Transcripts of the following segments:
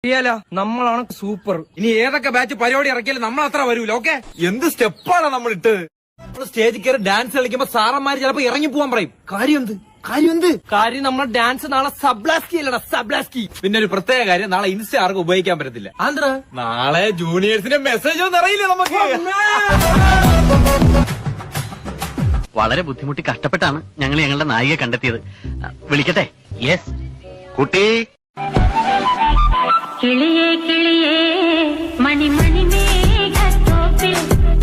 നമ്മളാണ് സൂപ്പർ. ഇനി ഏതൊക്കെ ബാച്ച് പരിപാടി ഇറക്കിയാലും നമ്മൾ അത്ര വരൂല. ഓക്കെ, എന്ത് സ്റ്റെപ്പാണ് നമ്മൾ ഇട്ടത്. സ്റ്റേജിൽ കയറി ഡാൻസ് കളിക്കുമ്പോ സാറന്മാര് ചിലപ്പോ ഇറങ്ങി പോവാൻ പറയും. കാര്യം നമ്മളെ ഡാൻസ് നാളെ സബ്ലാസ്കി അല്ലടാ, സബ്ലാസ്കി. പിന്നെ ഒരു പ്രത്യേക കാര്യം, നാളെ ഇൻസ്റ്റ ആർക്കും ഉപയോഗിക്കാൻ പറ്റത്തില്ല. ആന്ധ്ര നാളെ ജൂനിയേഴ്സിന്റെ മെസ്സേജ് ഒന്നും അറിയില്ല നമുക്ക്. വളരെ ബുദ്ധിമുട്ടി കഷ്ടപ്പെട്ടാണ് ഞങ്ങൾ ഞങ്ങളുടെ നായികയെ കണ്ടെത്തിയത്. വിളിക്കട്ടെ? യെസ് കുട്ടി. കിളിയേ കിളിയേ മണിമണി മേഘത്തോപ്പിൽ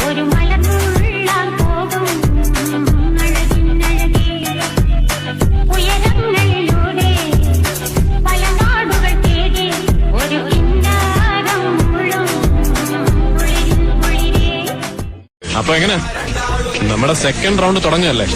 ഒരു മലർന്നുള്ളാൻ പോകും അഴകിനഴകേ ഉയരങ്ങളിലൂടെ പല നാടുകൾ തേടി ഒരു കിന്നാരം മുഴും കുളിരേ. അപ്പൊ എങ്ങനെ നമ്മുടെ സെക്കൻഡ് റൗണ്ട് തുടങ്ങല്ലേ?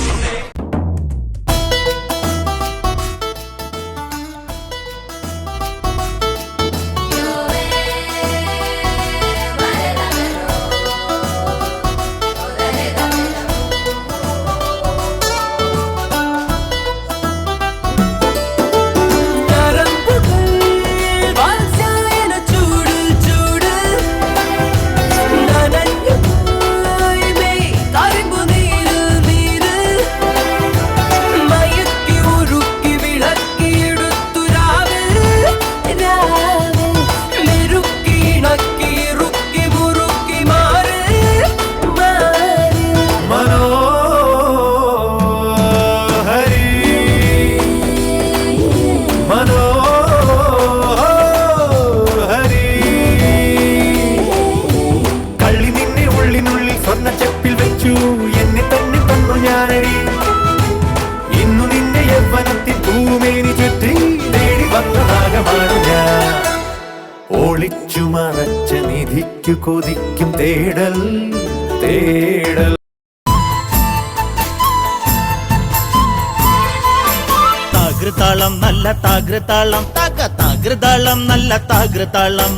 ഇന്നു നിന്റെ യൗവനത്തിൽ പൂമേനി ചുറ്റി തേടി വന്നതാകമാണ് ഞാൻ. ഒളിച്ചു മറച്ച നിധിക്കു കൊതിക്കും തേടൽ തേടൽ. താകൃതാളം നല്ല താകൃതാളം താകൃതാളം നല്ല താകൃതാളം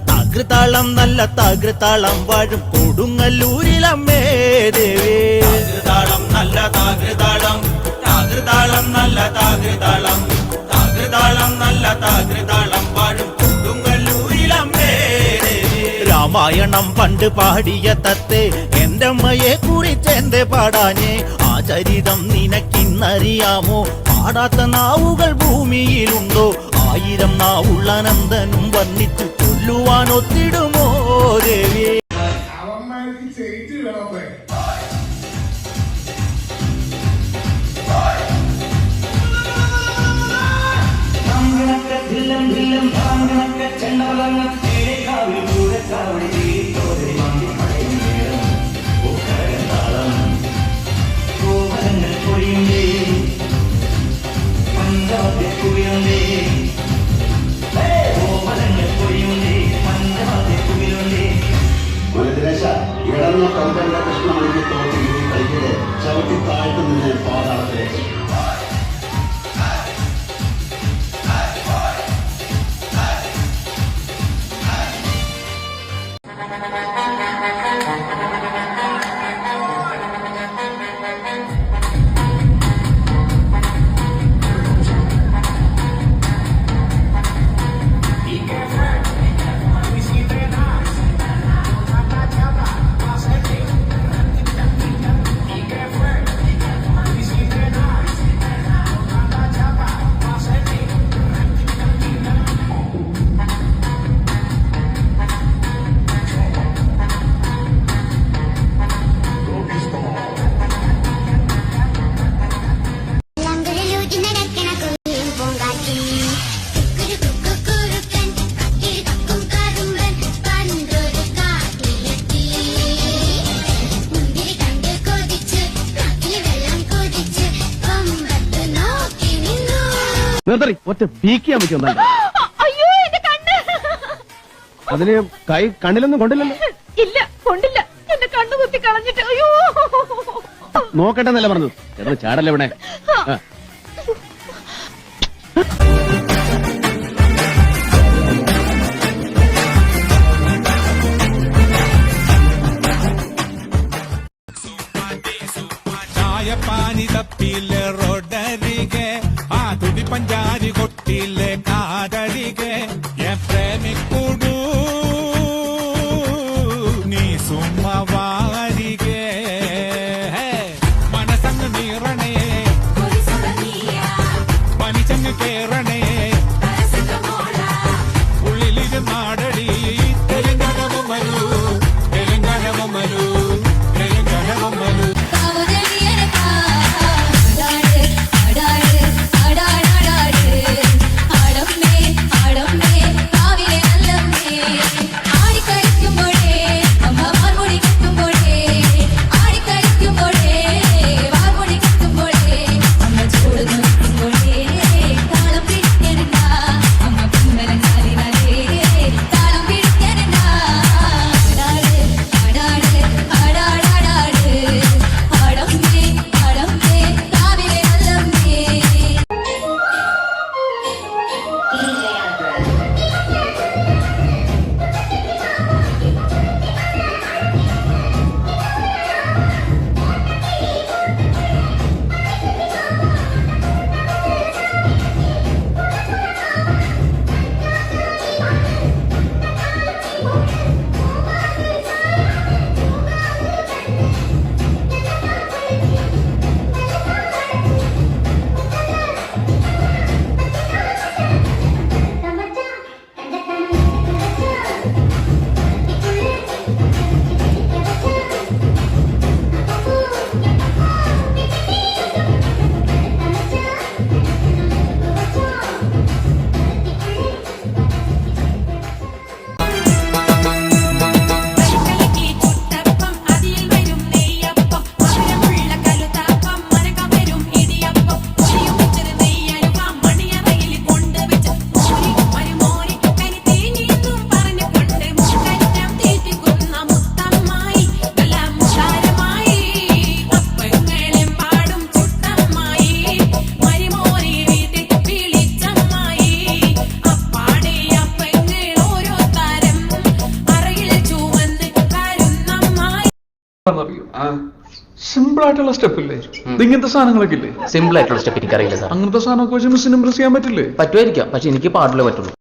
താകൃതാളം നല്ല താകൃതാളം വാഴും കൊടുങ്ങല്ലൂരിലമ്മേ ദേവി. താകൃതാളം നല്ല താകൃതാളം താകൃതാളം നല്ല താകൃതാളം താകൃതാളം നല്ല താകൃതാളം വാഴും കൊടുങ്ങല്ലൂരിലമ്മേ ദേവി. രാമായണം പണ്ട് പാടിയ തത്തെ എന്റെ അമ്മയെ കുറിച്ച് എന്റെ പാടാഞ്ഞേ. ആ ചരിതം നിനക്കിന്നറിയാമോ? പാടാത്ത നാവുകൾ ഭൂമിയിലുണ്ടോ? 1000 നാവുള്ള നന്ദനും വർണ്ണിച്ചു ചൊല്ലുവാനൊത്തിടുമോ ദേവി? ഇടന്ന കമ്പന്റെ കൃഷ്ണമണിക്ക് തോട്ടി കളിക്കിലെ ചവിട്ടി താഴ്ത്തു നിന്ന് പാതാളത്തിലേക്ക്. ഒറ്റ ബീക്കിയാൻ പറ്റും. അതിന് കൈ കണ്ണിലൊന്നും കൊണ്ടില്ലല്ലോ? ഇല്ല, കൊണ്ടില്ല. എന്റെ കണ്ണു കുത്തി കളഞ്ഞിട്ട്. അയ്യോ, നോക്കട്ടെ എന്നല്ല പറഞ്ഞത്. ചേട്ടൻ ചാടല്ലേ ഇവിടെ. പാനി തപ്പിലെ റോഡരികെ ആ തുടി പഞ്ചാരി കൊട്ടിലെ കാതരികെ പ്രേമിക കൂടൂ നീ സുമ്മവാരികേ മനസ്സങ്ങ് നീറണേ പനിച്ചങ്ങ് കേറണേ ഉള്ളിലിരുന്നാടടി തെലുങ്കാനവും വരൂ തെലുങ്കാനവും വരൂ തെലുങ്കാനവും വരൂ സിമ്പിൾ ആയിട്ടുള്ള സ്റ്റെപ്പ് ഇല്ലേ ഇങ്ങനത്തെ സാധനങ്ങളൊക്കെ ഇല്ലേ? സിമ്പിൾ ആയിട്ടുള്ള സ്റ്റെപ്പ് എനിക്കറിയില്ല സാർ. അങ്ങനത്തെ സാധനമൊക്കെ വെച്ച് മിസ്സിന് ഇംപ്രസ് ചെയ്യാൻ പറ്റില്ലേ? പറ്റുമായിരിക്കാം, പക്ഷെ എനിക്ക് പാടില്ലേ പറ്റുള്ളൂ.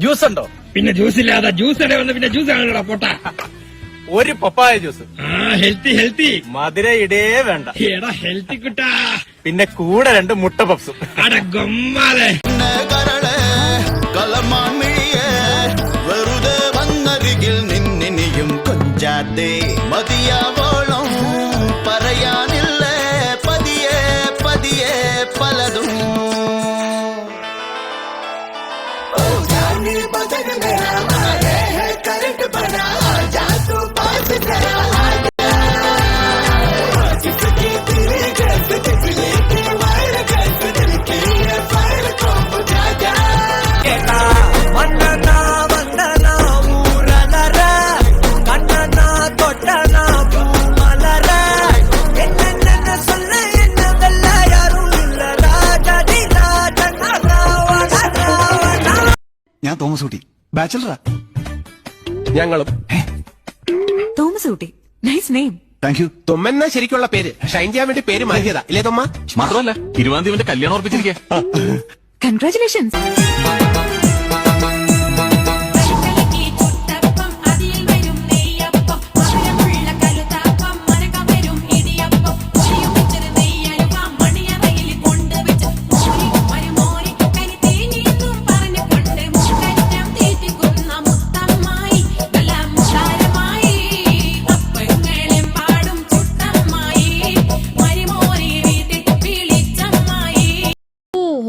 ജ്യൂസ് ഉണ്ടോ? പിന്നെ ജ്യൂസ് ഇല്ലാതെ ജ്യൂസ് ഇട വന്ന് പിന്നെ ജ്യൂസ് ആണല്ലോടാ പൊട്ട. ഒരു പപ്പായ ജ്യൂസ്. Healthy healthy. മധുര ഇടേ വേണ്ട. എടാ ഹെൽത്തി കുട്ടാ. പിന്നെ കൂടെ 2 മുട്ട പപ്സും. അട ഗമ്മാലെ. വെറുതെ വന്നരികിൽ നിന്നിനിയും കൊഞ്ചാതെ മതിയാവോളം പറയാനില്ലേ പതിയെ പതിയെ പലതും. ഞാൻ തോമസ് ഊട്ടി, ബാച്ചലറാ. ഞങ്ങളും. Thomas Ooty, nice name. Thank you. തൊമ്മെന്ന ശരിക്കുള്ള പേര് ഷൈൻ ചെയ്യാൻ വേണ്ടി പേര് മാറ്റിയതാ ഇല്ലേ തൊമ്മ? മാത്രമല്ല 20-ാം തീയതി കല്യാണം ഉറപ്പിച്ചിരിക്കുക. കൺഗ്രാറ്റുലേഷൻസ്.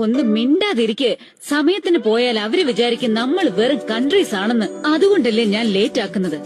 ഒന്ന് മിണ്ടാതിരിക്കെ. സമയത്തിന് പോയാൽ അവര് വിചാരിക്കും നമ്മൾ വെറും കൺട്രീസ് ആണെന്ന്. അതുകൊണ്ടല്ലേ ഞാൻ ലേറ്റ് ആക്കുന്നത്.